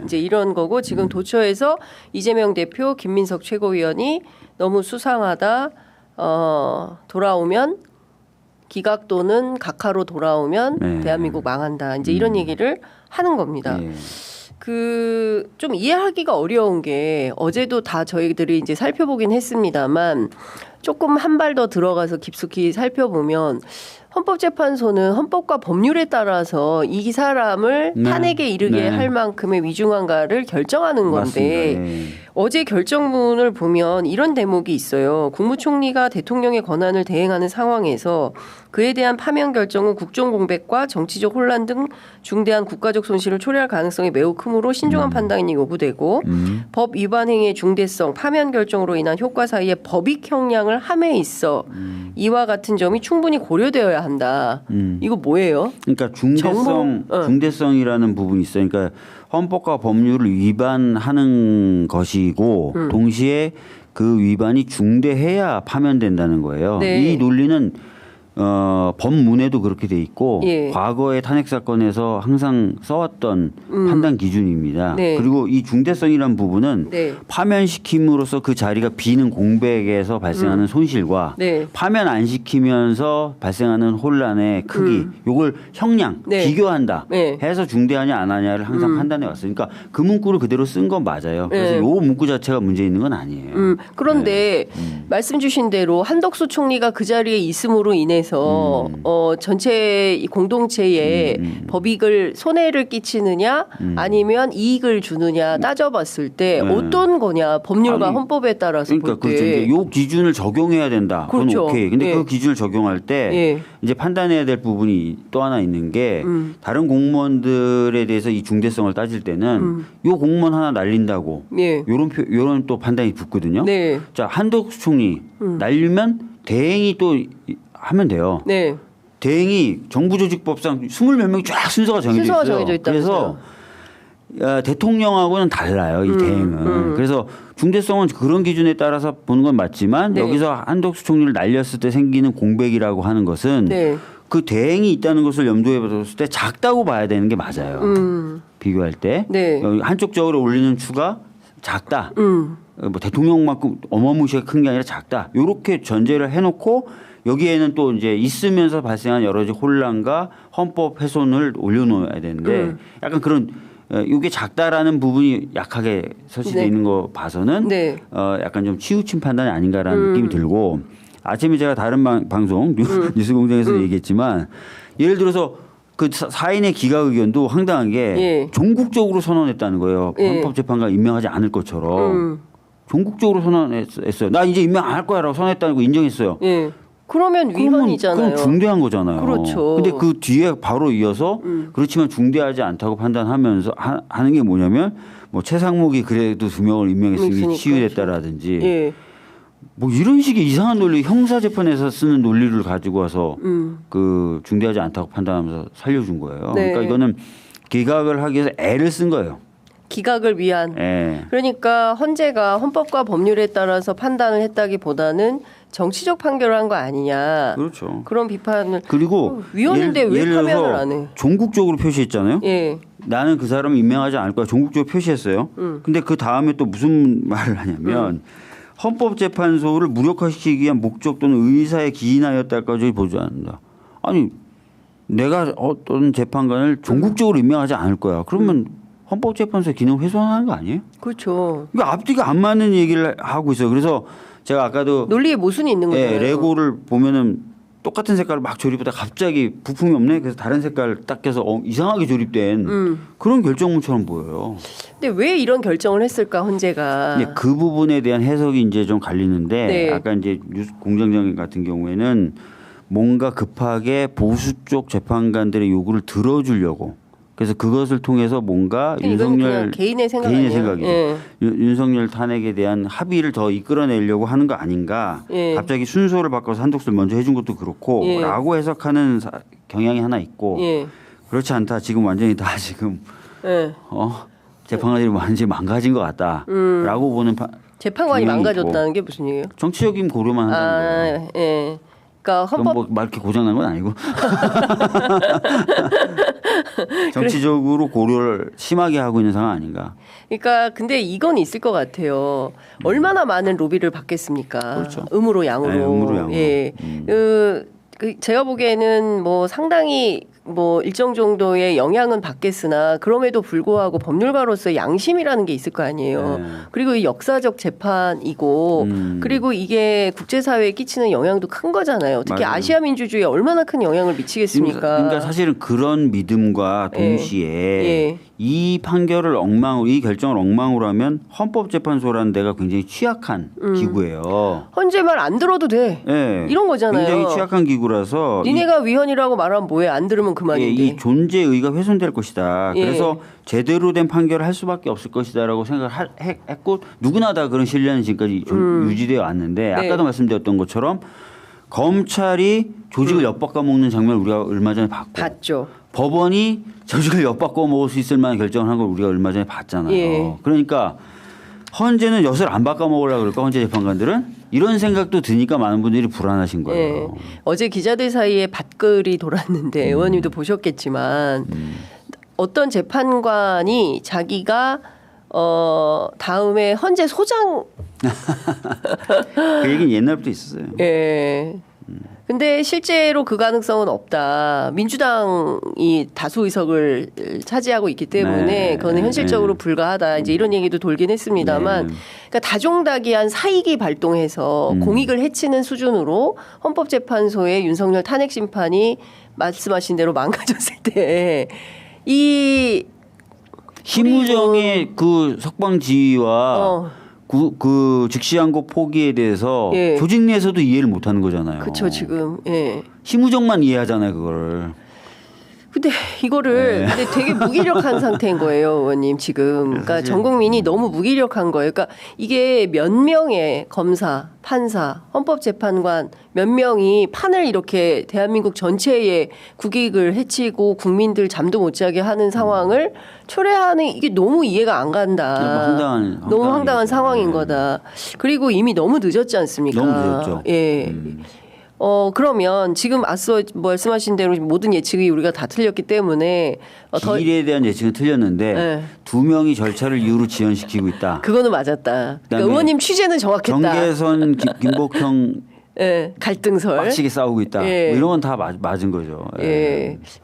이제 이런 거고 지금 도처에서 이재명 대표, 김민석 최고위원이 너무 수상하다. 돌아오면 기각 또는 각하로 돌아오면 대한민국 망한다. 이제 이런 얘기를 하는 겁니다. 그 좀 이해하기가 어려운 게 어제도 다 저희들이 이제 살펴보긴 했습니다만 조금 한 발 더 들어가서 깊숙이 살펴보면 헌법재판소는 헌법과 법률에 따라서 이 사람을 탄핵에 이르게 할 만큼의 위중한가를 결정하는 건데 어제 결정문을 보면 이런 대목이 있어요. 국무총리가 대통령의 권한을 대행하는 상황에서 그에 대한 파면 결정은 국정공백과 정치적 혼란 등 중대한 국가적 손실을 초래할 가능성이 매우 크므로 신중한 판단이 요구되고 법 위반 행위의 중대성, 파면 결정으로 인한 효과 사이에 법익 형량을 함에 있어 이와 같은 점이 충분히 고려되어야 한다. 이거 뭐예요? 그러니까 중대성이라는 부분이 있어요. 그러니까 헌법과 법률을 위반하는 것이고 동시에 그 위반이 중대해야 파면된다는 거예요. 네. 이 논리는 법문에도 그렇게 돼 있고 과거의 탄핵 사건에서 항상 써왔던 판단 기준입니다. 그리고 이 중대성이라는 부분은 파면시킴으로써 그 자리가 비는 공백에서 발생하는 손실과 파면 안 시키면서 발생하는 혼란의 크기 요걸 형량 비교한다 해서 중대하냐 안 하냐를 항상 판단해 왔어요. 그러니까 그 문구를 그대로 쓴 건 맞아요. 그래서 요 문구 자체가 문제 있는 건 아니에요. 그런데 말씀 주신 대로 한덕수 총리가 그 자리에 있음으로 인해서 전체 공동체에 법익을 손해를 끼치느냐 아니면 이익을 주느냐 따져봤을 때 어떤 거냐 법률과 헌법에 따라서 그러니까 볼 때. 그렇죠. 이제 요 기준을 적용해야 된다. 그건 그렇죠. 오케이. 근데 그 기준을 적용할 때 이제 판단해야 될 부분이 또 하나 있는 게 다른 공무원들에 대해서 이 중대성을 따질 때는 요 공무원 하나 날린다고 요런 또 판단이 붙거든요. 자, 한덕수 총리 날리면 대행이 또 하면 돼요. 대행이 정부조직법상 20몇 명이 쫙 순서가 정해져 있어요. 그래서 대통령하고는 달라요. 이 대행은. 그래서 중대성은 그런 기준에 따라서 보는 건 맞지만 여기서 한덕수 총리를 날렸을 때 생기는 공백이라고 하는 것은 그 대행이 있다는 것을 염두에 뒀을 때 작다고 봐야 되는 게 맞아요. 비교할 때. 한쪽적으로 올리는 추가 작다. 뭐 대통령만큼 어마무시하게 큰 게 아니라 작다. 이렇게 전제를 해놓고 여기에는 또 이제 있으면서 발생한 여러 가지 혼란과 헌법 훼손을 올려놓아야 되는데 약간 그런 이게 작다라는 부분이 약하게 설치되어 있는 거 봐서는 약간 좀 치우친 판단이 아닌가라는 느낌이 들고 아침에 제가 다른 방송 뉴스공장에서 얘기했지만 예를 들어서 그 4인의 기각 의견도 황당한 게 종국적으로 선언했다는 거예요. 헌법재판관 임명하지 않을 것처럼. 종국적으로 선언했어요. 나 이제 임명 안 할 거야라고 선언했다는 거 인정했어요. 그러면 위헌이잖아요. 그럼 중대한 거잖아요. 그렇죠. 근데 그 뒤에 바로 이어서 그렇지만 중대하지 않다고 판단하면서 하는 게 뭐냐면 뭐 최상목이 그래도 2명을 임명했으니 치유됐다라든지 뭐 이런 식의 이상한 논리 형사재판에서 쓰는 논리를 가지고 와서 그 중대하지 않다고 판단하면서 살려준 거예요. 그러니까 이거는 기각을 하기 위해서 애를 쓴 거예요. 기각을 위한. 그러니까 헌재가 헌법과 법률에 따라서 판단을 했다기보다는 정치적 판결을 한 거 아니냐. 그렇죠. 그런 비판을. 그리고 위헌인데 왜 파면을 안 해? 종국적으로 표시했잖아요. 나는 그 사람을 임명하지 않을 거야. 종국적으로 표시했어요. 근데 그 다음에 또 무슨 말을 하냐면 헌법재판소를 무력화시키기 위한 목적 또는 의사에 기인하였다까지 보지 않는다. 아니 내가 어떤 재판관을 종국적으로 임명하지 않을 거야. 그러면 헌법재판소의 기능 훼손하는 거 아니에요? 그렇죠. 그러니까 앞뒤가 안 맞는 얘기를 하고 있어요. 그래서 제가 아까도 논리에 모순이 있는 거잖아요. 레고를 보면은 똑같은 색깔을 막 조립하다 갑자기 부품이 없네. 그래서 다른 색깔 딱 껴서 이상하게 조립된 그런 결정문처럼 보여요. 근데 왜 이런 결정을 했을까 헌재가? 그 부분에 대한 해석이 이제 좀 갈리는데 아까 이제 공장장 같은 경우에는 뭔가 급하게 보수 쪽 재판관들의 요구를 들어주려고. 그래서 그것을 통해서 뭔가 윤석열 개인의 생각이죠. 윤석열 탄핵에 대한 합의를 더 이끌어내려고 하는 거 아닌가. 갑자기 순서를 바꿔서 한독수를 먼저 해준 것도 그렇고 라고 해석하는 경향이 하나 있고 그렇지 않다. 지금 완전히 다 지금 재판관들이 완전히 망가진 것 같다라고 보는 재판관이 망가졌다는 게 무슨 얘기예요? 정치적인 고려만 한다는 거예요. 그러니까 헌법 뭐말 이렇게 고장난 건 아니고 정치적으로 고려를 심하게 하고 있는 상황 아닌가. 그러니까 근데 이건 있을 것 같아요. 얼마나 많은 로비를 받겠습니까? 그렇죠. 음으로 양으로. 네, 음으로 양으로. 예. 제가 보기에는 뭐 상당히 뭐 일정 정도의 영향은 받겠으나 그럼에도 불구하고 법률가로서 양심이라는 게 있을 거 아니에요. 그리고 이 역사적 재판이고 그리고 이게 국제사회에 끼치는 영향도 큰 거잖아요. 특히 맞아요. 아시아 민주주의에 얼마나 큰 영향을 미치겠습니까? 그러니까 사실은 그런 믿음과 동시에 이 판결을 이 결정을 엉망으로 하면 헌법재판소라는 데가 굉장히 취약한 기구예요. 헌재 말 안 들어도 돼. 이런 거잖아요. 굉장히 취약한 기구라서 니네가 위헌이라고 말하면 뭐해? 안 들으면 그만인데. 이 존재의가 훼손될 것이다. 그래서 제대로 된 판결을 할 수밖에 없을 것이다라고 생각을 했고 누구나 다 그런 신뢰는 지금까지 유지되어 왔는데 아까도 말씀드렸던 것처럼 검찰이 조직을 엿바꿔 먹는 장면을 우리가 얼마 전에 봤죠. 법원이 조직을 엿바꿔 먹을 수 있을 만한 결정을 한 걸 우리가 얼마 전에 봤잖아요. 그러니까 헌재는 엿을 안 바꿔 먹으려고 그럴까 헌재 재판관들은? 이런 생각도 드니까 많은 분들이 불안하신 거예요. 어제 기자들 사이에 밭글이 돌았는데 의원님도 보셨겠지만 어떤 재판관이 자기가 다음에 헌재 소장 그 얘기는 옛날부터 있었어요. 근데 실제로 그 가능성은 없다. 민주당이 다수 의석을 차지하고 있기 때문에 그거는 현실적으로 불가하다. 이제 이런 얘기도 돌긴 했습니다만 그러니까 다종다기한 사익이 발동해서 공익을 해치는 수준으로 헌법재판소의 윤석열 탄핵 심판이 말씀하신 대로 망가졌을 때 이 심우정의 그 석방 지휘와 그 즉시항고 포기에 대해서 조직 내에서도 이해를 못하는 거잖아요. 그렇죠 지금. 심우정만 이해하잖아요 그거를. 근데 이거를 근데 되게 무기력한 상태인 거예요, 의원님 지금. 그러니까 전 국민이 너무 무기력한 거예요. 그러니까 이게 몇 명의 검사, 판사, 헌법재판관 몇 명이 판을 이렇게 대한민국 전체의 국익을 해치고 국민들 잠도 못 자게 하는 상황을 초래하는 이게 너무 이해가 안 간다. 너무 황당한 상황인 거다. 그리고 이미 너무 늦었지 않습니까? 너무 늦었죠. 그러면 지금 앞서 말씀하신 대로 모든 예측이 우리가 다 틀렸기 때문에 기일에 대한 예측은 틀렸는데 두 명이 절차를 이유로 지연시키고 있다. 그거는 맞았다. 그러니까 의원님 취재는 정확했다. 정계선 김복형 갈등설 빡치게 싸우고 있다. 뭐 이런 건 다 맞은 거죠.